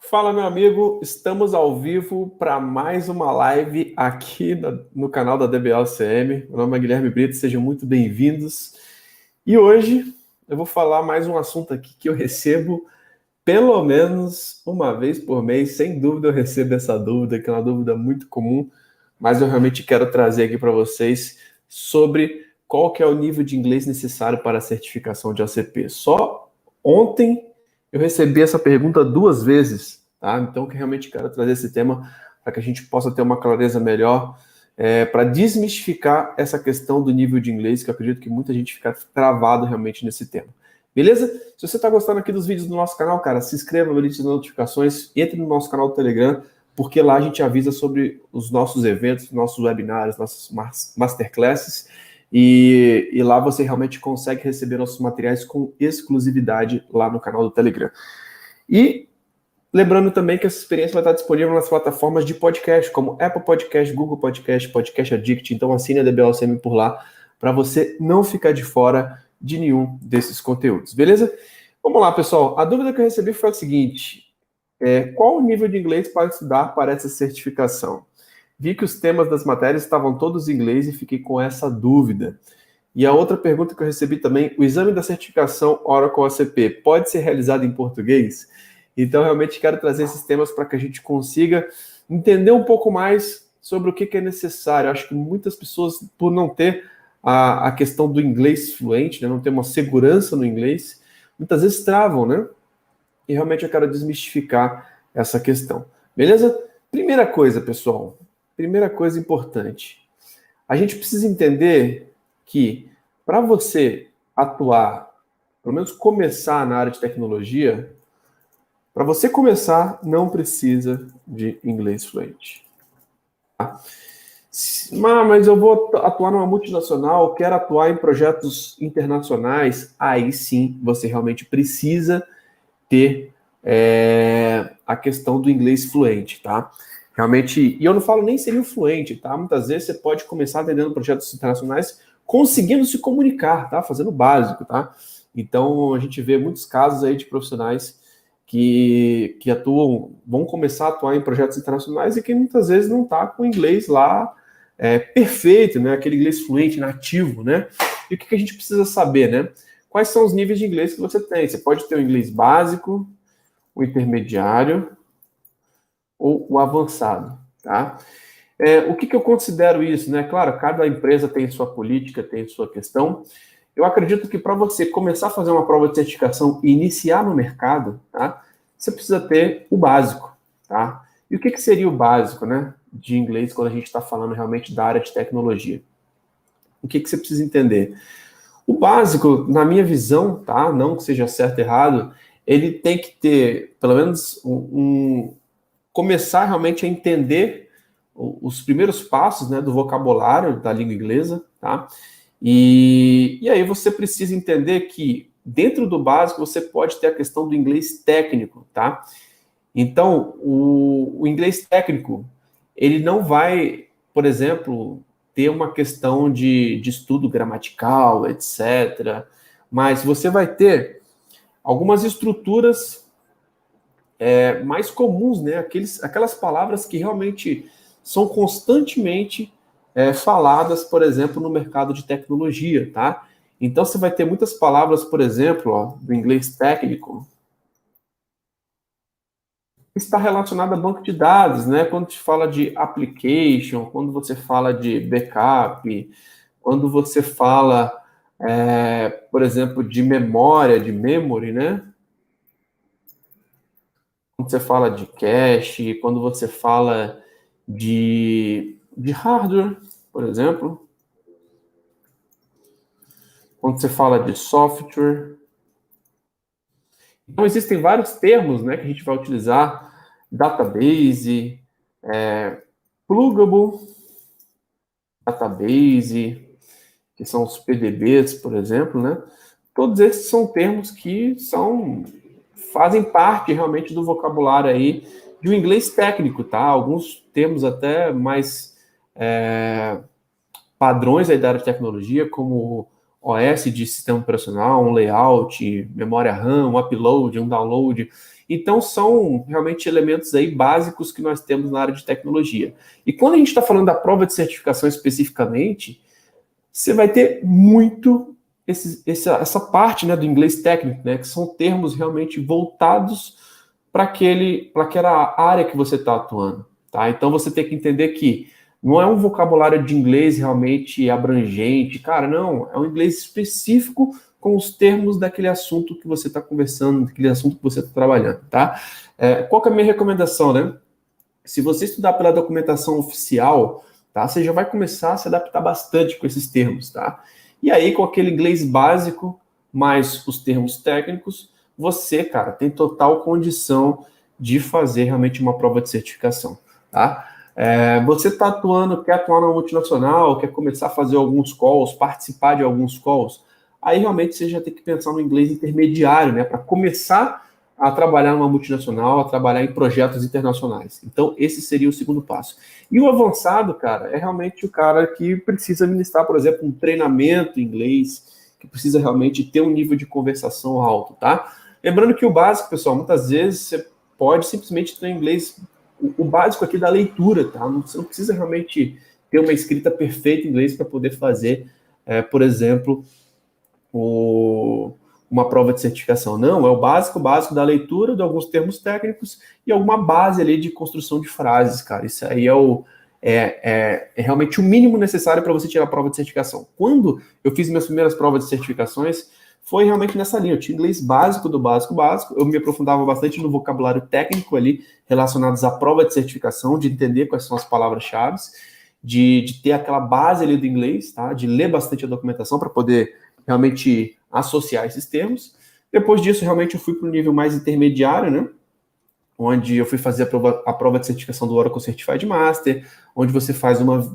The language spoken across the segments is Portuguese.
Fala, meu amigo, estamos ao vivo para mais uma live aqui no canal da DBLCM. Meu nome é Guilherme Brito, sejam muito bem-vindos. E hoje eu vou falar mais um assunto aqui que eu recebo pelo menos uma vez por mês. Sem dúvida eu recebo essa dúvida, que é uma dúvida muito comum, mas eu realmente quero trazer aqui para vocês sobre qual que é o nível de inglês necessário para a certificação de ACP. Só ontem eu recebi essa pergunta 2 vezes, tá? Então, eu realmente quero trazer esse tema para que a gente possa ter uma clareza melhor, para desmistificar essa questão do nível de inglês, que eu acredito que muita gente fica travado realmente nesse tema. Beleza? Se você está gostando aqui dos vídeos do nosso canal, cara, se inscreva, habilite as notificações, entre no nosso canal do Telegram, porque lá a gente avisa sobre os nossos eventos, nossos webinários, nossas masterclasses, e lá você realmente consegue receber nossos materiais com exclusividade lá no canal do Telegram. E lembrando também que essa experiência vai estar disponível nas plataformas de podcast, como Apple Podcast, Google Podcast, Podcast Addict. Então assine a DBLCM por lá, para você não ficar de fora de nenhum desses conteúdos, beleza? Vamos lá, pessoal. A dúvida que eu recebi foi a seguinte: qual o nível de inglês para estudar para essa certificação? Vi que os temas das matérias estavam todos em inglês e fiquei com essa dúvida. E a outra pergunta que eu recebi também: o exame da certificação Oracle ACP pode ser realizado em português? Então, realmente quero trazer esses temas para que a gente consiga entender um pouco mais sobre o que é necessário. Acho que muitas pessoas, por não ter a questão do inglês fluente, né, não ter uma segurança no inglês, muitas vezes travam, né? E realmente eu quero desmistificar essa questão. Beleza? Primeira coisa, pessoal. Primeira coisa importante. A gente precisa entender que para você atuar, pelo menos começar na área de tecnologia, para você começar, não precisa de inglês fluente. Tá? Mas eu vou atuar numa multinacional, quero atuar em projetos internacionais, aí sim você realmente precisa ter a questão do inglês fluente, tá? Realmente, e eu não falo nem seria o fluente, tá? Muitas vezes você pode começar atendendo projetos internacionais conseguindo se comunicar, tá? Fazendo o básico, tá? Então, a gente vê muitos casos aí de profissionais que atuam, vão começar a atuar em projetos internacionais e que muitas vezes não tá com o inglês lá perfeito, né? Aquele inglês fluente, nativo, né? E o que a gente precisa saber, né? Quais são os níveis de inglês que você tem? Você pode ter o inglês básico, o intermediário ou o avançado, tá? O que eu considero isso, né? Claro, cada empresa tem sua política, tem sua questão. Eu acredito que para você começar a fazer uma prova de certificação e iniciar no mercado, tá? Você precisa ter o básico, tá? E o que seria o básico, né? De inglês quando a gente está falando realmente da área de tecnologia? O que você precisa entender? O básico, na minha visão, tá? Não que seja certo ou errado, ele tem que ter, pelo menos, começar realmente a entender os primeiros passos, né, do vocabulário da língua inglesa, tá? E aí você precisa entender que dentro do básico você pode ter a questão do inglês técnico, tá? Então, o inglês técnico, ele não vai, por exemplo, ter uma questão de estudo gramatical, etc. Mas você vai ter algumas estruturas mais comuns, né? Aquelas palavras que realmente são constantemente faladas, por exemplo, no mercado de tecnologia, tá? Então, você vai ter muitas palavras, por exemplo, ó, do inglês técnico, está relacionado a banco de dados, né? Quando se fala de application, quando você fala de backup, quando você fala, por exemplo, de memória, de memory, né? Quando você fala de cache, quando você fala de hardware, por exemplo, quando você fala de software. Então, existem vários termos, né, que a gente vai utilizar: database, pluggable database, que são os PDBs, por exemplo, né? Todos esses são termos que fazem parte realmente do vocabulário aí de um inglês técnico, tá? Alguns termos até mais padrões aí da área de tecnologia, como OS de sistema operacional, um layout, memória RAM, um upload, um download. Então, são realmente elementos aí básicos que nós temos na área de tecnologia. E quando a gente está falando da prova de certificação especificamente, você vai ter muito essa parte, né, do inglês técnico, né, que são termos realmente voltados para aquela área que você está atuando. Tá? Então, você tem que entender que não é um vocabulário de inglês realmente abrangente, cara, não, é um inglês específico com os termos daquele assunto que você está conversando, daquele assunto que você está trabalhando, tá? Qual que é a minha recomendação, né? Se você estudar pela documentação oficial, tá? Você já vai começar a se adaptar bastante com esses termos, tá? E aí, com aquele inglês básico, mais os termos técnicos, você, cara, tem total condição de fazer realmente uma prova de certificação, tá? Você está atuando, quer atuar numa multinacional, quer começar a fazer alguns calls, participar de alguns calls, aí realmente você já tem que pensar no inglês intermediário, né? Para começar a trabalhar numa multinacional, a trabalhar em projetos internacionais. Então, esse seria o segundo passo. E o avançado, cara, é realmente o cara que precisa ministrar, por exemplo, um treinamento em inglês, que precisa realmente ter um nível de conversação alto, tá? Lembrando que o básico, pessoal, muitas vezes você pode simplesmente ter inglês, o básico aqui da leitura, tá? Você não precisa realmente ter uma escrita perfeita em inglês para poder fazer, por exemplo, uma prova de certificação. Não, é o básico da leitura de alguns termos técnicos e alguma base ali de construção de frases, cara. Isso aí é realmente o mínimo necessário para você tirar a prova de certificação. Quando eu fiz minhas primeiras provas de certificações, foi realmente nessa linha. Eu tinha inglês básico do básico, eu me aprofundava bastante no vocabulário técnico ali, relacionados à prova de certificação, de entender quais são as palavras-chave, de ter aquela base ali do inglês, tá? De ler bastante a documentação para poder realmente associar esses termos. Depois disso, realmente eu fui para o nível mais intermediário, né? Onde eu fui fazer a prova de certificação do Oracle Certified Master, onde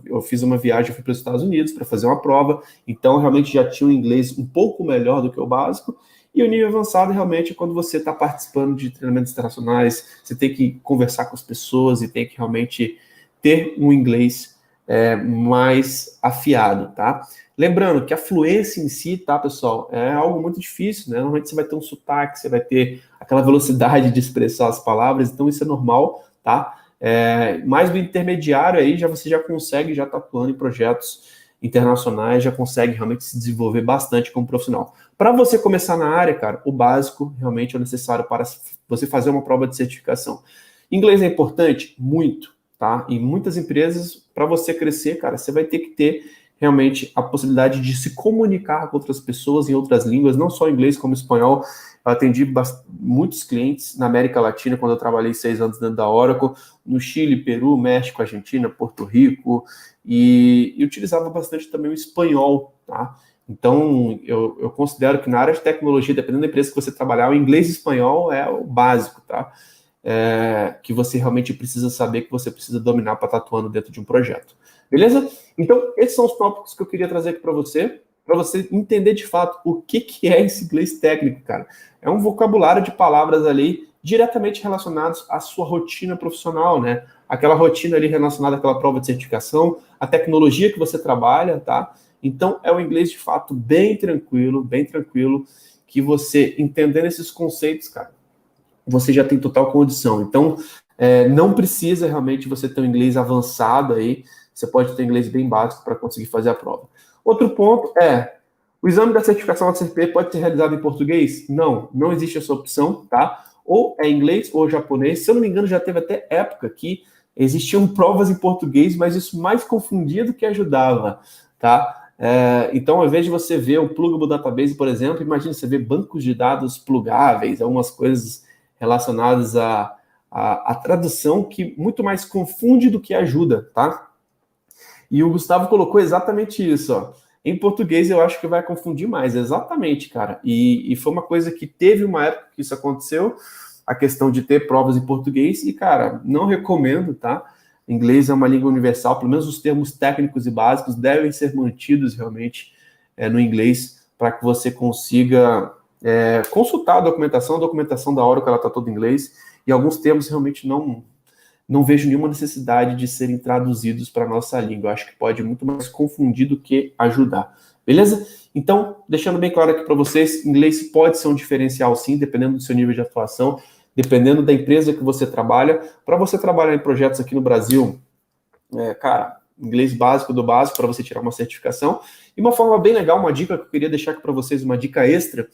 eu fiz uma viagem, eu fui para os Estados Unidos para fazer uma prova, então realmente já tinha um inglês um pouco melhor do que o básico, e o nível avançado realmente é quando você está participando de treinamentos internacionais, você tem que conversar com as pessoas e tem que realmente ter um inglês mais afiado, tá? Lembrando que a fluência em si, tá, pessoal, é algo muito difícil, né? Normalmente você vai ter um sotaque, você vai ter aquela velocidade de expressar as palavras, então isso é normal, tá? Mais do intermediário aí, você já consegue, já tá atuando em projetos internacionais, já consegue realmente se desenvolver bastante como profissional. Para você começar na área, cara, o básico realmente é necessário para você fazer uma prova de certificação. Inglês é importante? Muito, tá? Em muitas empresas, para você crescer, cara, você vai ter que ter realmente a possibilidade de se comunicar com outras pessoas em outras línguas, não só inglês como espanhol. Eu atendi muitos clientes na América Latina quando eu trabalhei 6 anos dentro da Oracle, no Chile, Peru, México, Argentina, Porto Rico, e utilizava bastante também o espanhol, tá? Então, eu considero que na área de tecnologia, dependendo da empresa que você trabalhar, o inglês e o espanhol é o básico, tá? Que você realmente precisa saber, que você precisa dominar para estar atuando dentro de um projeto. Beleza? Então, esses são os tópicos que eu queria trazer aqui para você entender de fato o que é esse inglês técnico, cara. É um vocabulário de palavras ali diretamente relacionados à sua rotina profissional, né? Aquela rotina ali relacionada àquela prova de certificação, a tecnologia que você trabalha, tá? Então, é um inglês de fato bem tranquilo, que você entendendo esses conceitos, cara, você já tem total condição. Então, não precisa realmente você ter um inglês avançado aí, você pode ter inglês bem básico para conseguir fazer a prova. Outro ponto o exame da certificação ACP pode ser realizado em português? Não, não existe essa opção, tá? Ou é inglês ou japonês. Se eu não me engano, já teve até época que existiam provas em português, mas isso mais confundia do que ajudava, tá? Então, ao invés de você ver o Pluggable Database, por exemplo, imagine você ver bancos de dados plugáveis, algumas coisas relacionadas à tradução que muito mais confunde do que ajuda, tá? E o Gustavo colocou exatamente isso, ó. Em português eu acho que vai confundir mais, exatamente, cara. E foi uma coisa que teve uma época que isso aconteceu, a questão de ter provas em português, e, cara, não recomendo, tá? Inglês é uma língua universal, pelo menos os termos técnicos e básicos devem ser mantidos realmente no inglês, para que você consiga consultar a documentação da Oracle, ela está toda em inglês, e alguns termos realmente não vejo nenhuma necessidade de serem traduzidos para a nossa língua. Eu acho que pode muito mais confundir do que ajudar. beleza? Então, deixando bem claro aqui para vocês, inglês pode ser um diferencial sim, dependendo do seu nível de atuação, dependendo da empresa que você trabalha. Para você trabalhar em projetos aqui no Brasil, cara, inglês básico do básico para você tirar uma certificação. E uma forma bem legal, uma dica que eu queria deixar aqui para vocês, uma dica extra,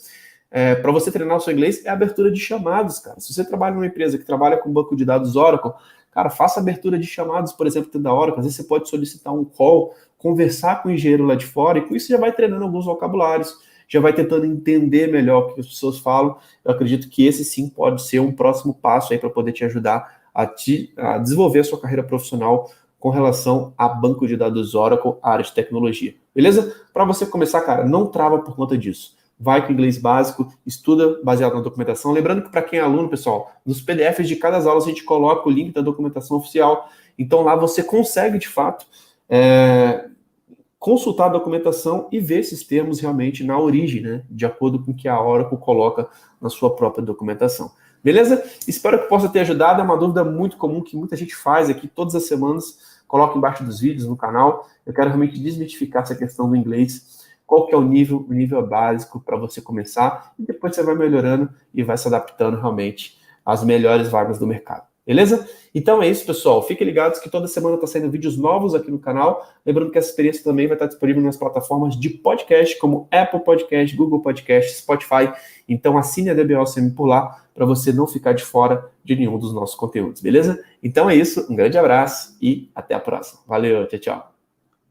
para você treinar o seu inglês, é a abertura de chamados, cara. Se você trabalha numa empresa que trabalha com banco de dados Oracle, cara, faça abertura de chamados, por exemplo, dentro da Oracle. Às vezes você pode solicitar um call, conversar com o engenheiro lá de fora, e com isso já vai treinando alguns vocabulários, já vai tentando entender melhor o que as pessoas falam. Eu acredito que esse sim pode ser um próximo passo aí para poder te ajudar a desenvolver a sua carreira profissional com relação a banco de dados Oracle, área de tecnologia. Beleza? Para você começar, cara, não trava por conta disso. Vai com inglês básico, estuda baseado na documentação. Lembrando que para quem é aluno, pessoal, nos PDFs de cada aula a gente coloca o link da documentação oficial. Então lá você consegue, de fato, consultar a documentação e ver esses termos realmente na origem, né? De acordo com o que a Oracle coloca na sua própria documentação. Beleza? Espero que possa ter ajudado. É uma dúvida muito comum que muita gente faz aqui todas as semanas. Coloca embaixo dos vídeos no canal. Eu quero realmente desmitificar essa questão do inglês. Qual que é o nível básico para você começar, e depois você vai melhorando e vai se adaptando realmente às melhores vagas do mercado. Beleza? Então é isso, pessoal. Fiquem ligados que toda semana está saindo vídeos novos aqui no canal. Lembrando que essa experiência também vai estar disponível nas plataformas de podcast, como Apple Podcast, Google Podcast, Spotify. Então assine a DBOCM por lá, para você não ficar de fora de nenhum dos nossos conteúdos, beleza? Então é isso, um grande abraço e até a próxima. Valeu, tchau, tchau.